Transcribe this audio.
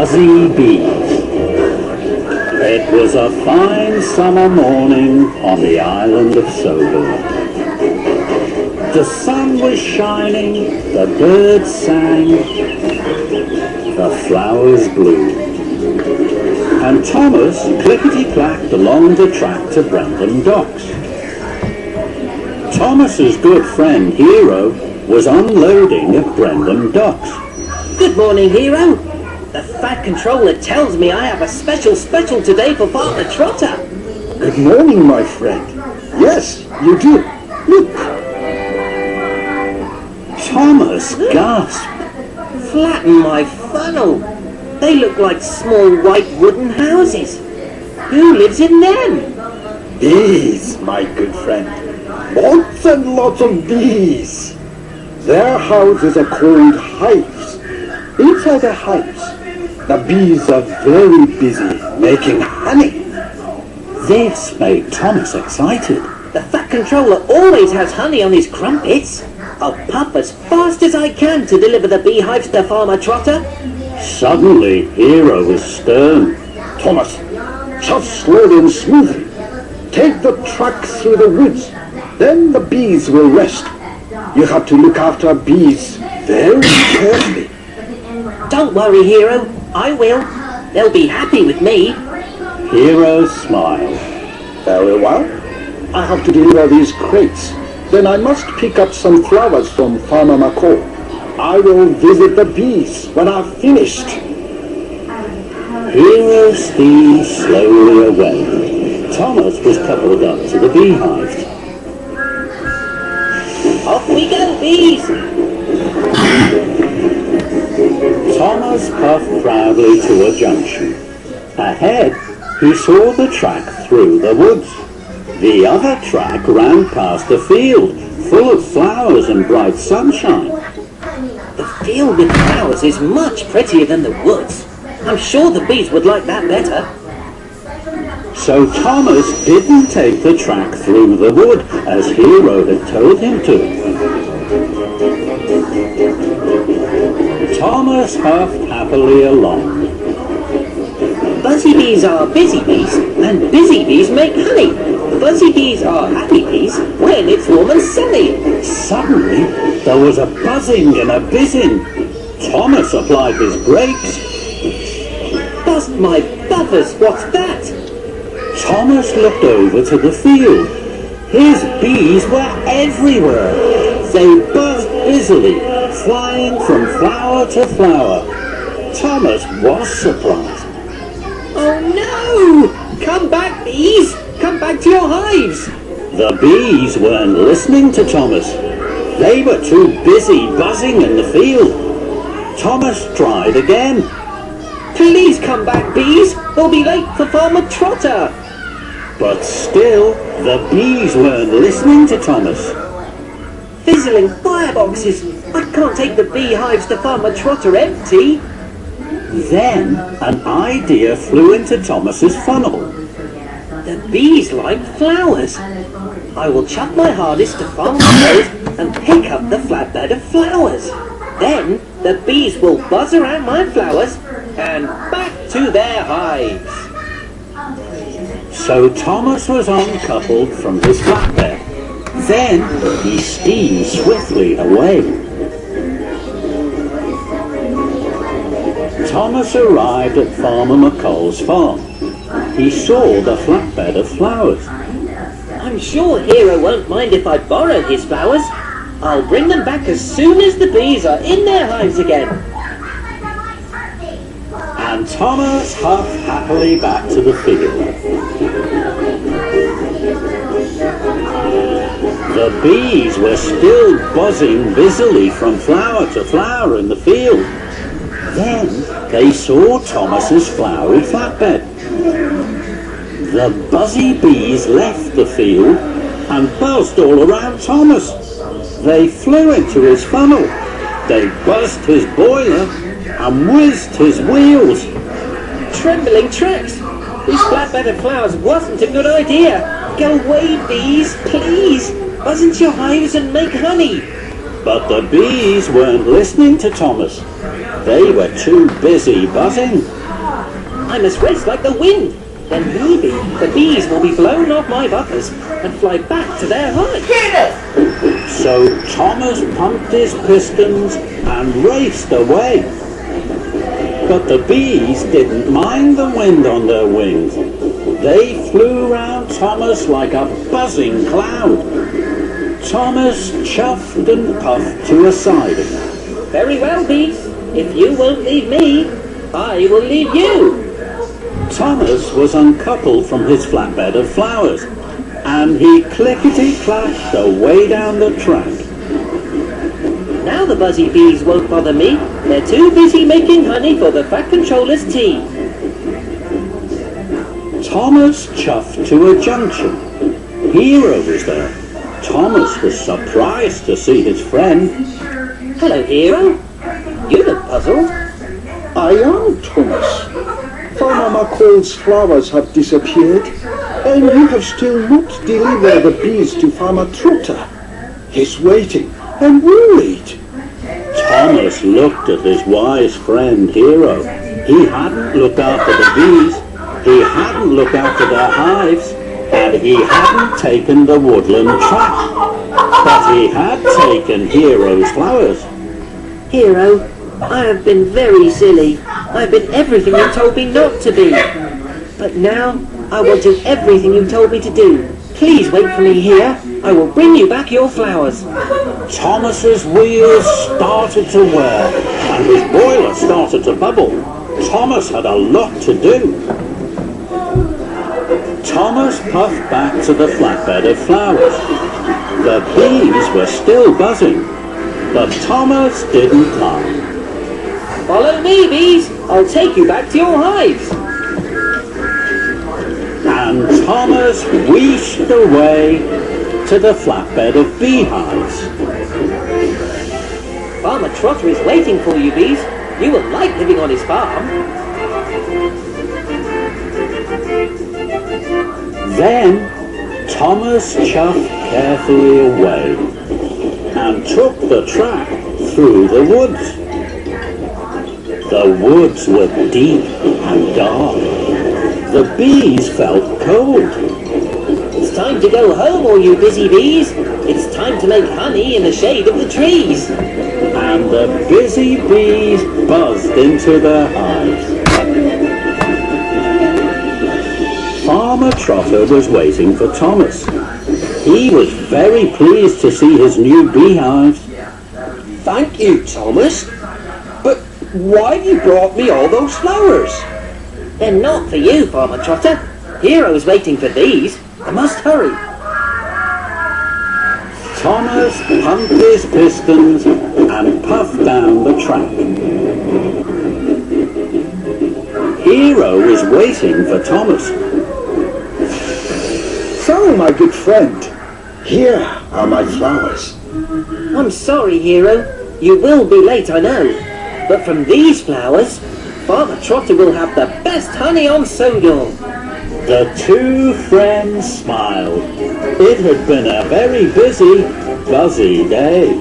buzzy bees. It was a fine summer morning on the island of Soho. The sun was shining, the birds sang, the flowers blew, and Thomas clickety-clacked along the track to Brendam Docks. Thomas's good friend Hero was unloading at Brendam Docks. Good morning, Hero. The Fat Controller tells me I have a special today for Farmer Trotter. Good morning, my friend. Yes, you do. Look. Thomas gasped. Flatten my funnel. They look like small white wooden houses. Who lives in them? Bees, my good friend. Lots and lots of bees. Their houses are called hives. Inside the hives, the bees are very busy making honey. This made Thomas excited. The Fat Controller always has honey on his crumpets. I'll puff as fast as I can to deliver the beehives to Farmer Trotter. Suddenly, Hero was stern. Thomas, just slowly and smoothly. Take the track through the woods. Then the bees will rest. You have to look after bees very carefully. Don't worry, Hero. I will. They'll be happy with me. Hero smiled. Very well. I have to deliver these crates. Then I must pick up some flowers from Farmer McCall. I will visit the bees when I've finished. Hero steamed slowly away. Thomas was coupled up to the beehives. Off we go, bees! Thomas puffed proudly to a junction. Ahead, he saw the track through the woods. The other track ran past a field full of flowers and bright sunshine. The field with flowers is much prettier than the woods. I'm sure the bees would like that better. So Thomas didn't take the track through the wood as Hero had told him to. Thomas huffed happily along. Buzzy bees are busy bees, and busy bees make honey. Buzzy bees are happy bees when it's warm and sunny. Suddenly, there was a buzzing and a bizzing. Thomas applied his brakes. Bust my buffers, what's that? Thomas looked over to the field. His bees were everywhere. They buzzed busily, flying from flower to flower. Thomas was surprised. Oh no! Come back, bees! Come back to your hives! The bees weren't listening to Thomas. They were too busy buzzing in the field. Thomas tried again. Please come back, bees! We'll be late for Farmer Trotter! But still, the bees weren't listening to Thomas. Fizzling fireboxes! I can't take the beehives to Farmer Trotter empty! Then, an idea flew into Thomas's funnel. The bees like flowers. I will chuck my hardest to Farmer Trotter and pick up the flatbed of flowers. Then, the bees will buzz around my flowers and back to their hives. So Thomas was uncoupled from his flatbed. Then he steamed swiftly away. Thomas arrived at Farmer McCall's farm. He saw the flatbed of flowers. I'm sure Hero won't mind if I borrow his flowers. I'll bring them back as soon as the bees are in their hives again. And Thomas huffed happily back to the field. The bees were still buzzing busily from flower to flower in the field. Then they saw Thomas's flowery flatbed. The buzzy bees left the field and buzzed all around Thomas. They flew into his funnel. They buzzed his boiler and whizzed his wheels. Trembling tracks! This flatbed of flowers wasn't a good idea. Go away, bees, please. Buzz into your hives and make honey. But the bees weren't listening to Thomas. They were too busy buzzing. I must race like the wind. Then maybe the bees will be blown off my butters and fly back to their hive. So Thomas pumped his pistons and raced away. But the bees didn't mind the wind on their wings. They flew round Thomas like a buzzing cloud. Thomas chuffed and puffed to a siding. Very well, bees. If you won't leave me, I will leave you. Thomas was uncoupled from his flatbed of flowers, and he clickety-clacked away down the track. Now the buzzy bees won't bother me. They're too busy making honey for the fat controller's tea. Thomas chuffed to a junction. Hero was there. Thomas was surprised to see his friend. Hello, Hero. You look puzzled. I am Thomas. Farmer McCall's flowers have disappeared, and you have still not delivered the bees to Farmer Trotter. He's waiting and worried. Thomas looked at his wise friend Hero. He hadn't looked after the bees, he hadn't looked after their hives, and he hadn't taken the woodland track. But he had taken Hero's flowers. Hero, I have been very silly. I've been everything you told me not to be. But now, I will do everything you told me to do. Please wait for me here. I will bring you back your flowers. Thomas's wheels started to whir, and his boiler started to bubble. Thomas had a lot to do. Thomas puffed back to the flatbed of flowers. The bees were still buzzing, but Thomas didn't mind. Follow me, bees. I'll take you back to your hives. And Thomas wheeshed away to the flatbed of beehives. Farmer Trotter is waiting for you, bees. You will like living on his farm. Then Thomas chuffed carefully away and took the track through the woods. The woods were deep and dark. The bees felt cold. It's time to go home, all you busy bees. It's time to make honey in the shade of the trees. And the busy bees buzzed into their hives. Farmer Trotter was waiting for Thomas. He was very pleased to see his new beehives. Thank you, Thomas. But why have you brought me all those flowers? They're not for you, Farmer Trotter. Hero's waiting for these. I must hurry. Thomas pumped his pistons and puffed down the track. Hero was waiting for Thomas. So, my good friend, here are my flowers. I'm sorry, Hero. You will be late, I know. But from these flowers, Farmer Trotter will have the best honey on Sodor. The two friends smiled. It had been a very busy, buzzy day.